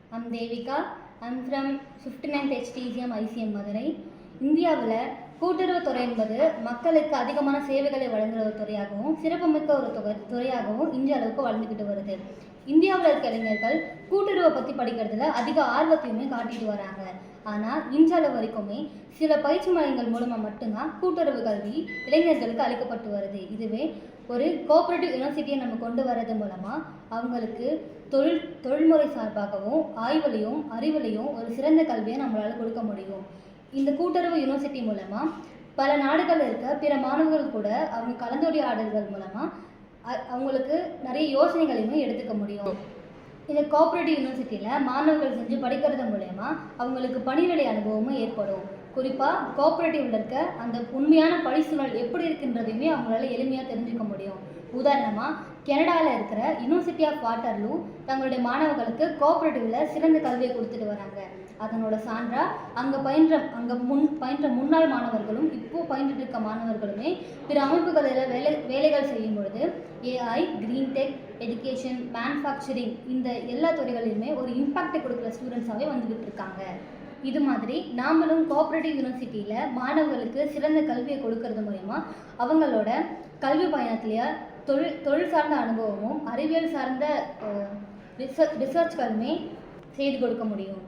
I'm Devika. I'm from 59th HTCM ICM Madurai. இந்தியாவில் கூட்டுறவுத்துறை என்பது மக்களுக்கு அதிகமான சேவைகளை வழங்குகிற ஒரு துறையாகவும் சிறப்புமிக்க ஒரு துறையாகவும் இந்திய அளவுக்கு வளர்ந்துக்கிட்டு வருது. இந்தியாவில் இருக்க இளைஞர்கள் கூட்டுறவை பற்றி படிக்கிறதுல அதிக ஆர்வத்தையுமே காட்டிட்டு வராங்க. ஆனால் இன்றளவு வரைக்குமே சில பயிற்சி மையங்கள் மூலமாக மட்டும்தான் கூட்டுறவு கல்வி இளைஞர்களுக்கு அளிக்கப்பட்டு வருது. இதுவே ஒரு கோஆப்ரேட்டிவ் யூனிவர்சிட்டியை நம்ம கொண்டு வர்றது மூலமாக அவங்களுக்கு தொழில்முறை சார்பாகவும் ஆய்வுலையும் அறிவுலையும் ஒரு சிறந்த கல்வியை நம்மளால் கொடுக்க முடியும். இந்த கூட்டுறவு யூனிவர்சிட்டி மூலமாக பல நாடுகளில் இருக்க பிற மாணவர்கள் கூட அவங்க கலந்துரையாடல்கள் மூலமாக அவங்களுக்கு நிறைய யோசனைகளையுமே எடுத்துக்க முடியும். இந்த கோஆப்ரேட்டிவ் யூனிவர்சிட்டியில் மாணவர்கள் செஞ்சு படிக்கிறது மூலயமா அவங்களுக்கு பணிநிலை அனுபவமும் ஏற்படும். குறிப்பாக கோஆப்ரேட்டிவில் இருக்க அந்த உண்மையான பணிச்சூழல் எப்படி இருக்குன்றதையுமே அவங்களால எளிமையாக தெரிஞ்சுக்க முடியும். உதாரணமாக கனடாவில் இருக்கிற யூனிவர்சிட்டி ஆஃப் வாட்டர்லூ தங்களுடைய மாணவர்களுக்கு கோஆப்ரேட்டிவில் சிறந்த கல்வியை கொடுத்துட்டு வராங்க. அதனோட சான்றாக அங்கே பயின்ற முன்னாள் மாணவர்களும் இப்போது பயின்றுட்டு இருக்க மாணவர்களுமே பிற அமைப்புகளில் வேலைகள் செய்யும் பொழுது AI, green tech, education, manufacturing இந்த எல்லா துறைகளிலுமே ஒரு இம்பாக்டை கொடுக்குற ஸ்டூடெண்ட்ஸாகவே வந்துக்கிட்டு இருக்காங்க. இது மாதிரி நாமளும் கோஆப்ரேட்டிவ் யூனிவர்சிட்டியில் மாணவர்களுக்கு சிறந்த கல்வியை கொடுக்கறது மூலமா அவங்களோட கல்வி பயணத்திலேயே தொழில் சார்ந்த அனுபவமும் அறிவியல் சார்ந்த ரிசர்ச்களுமே செய்து கொடுக்க முடியும்.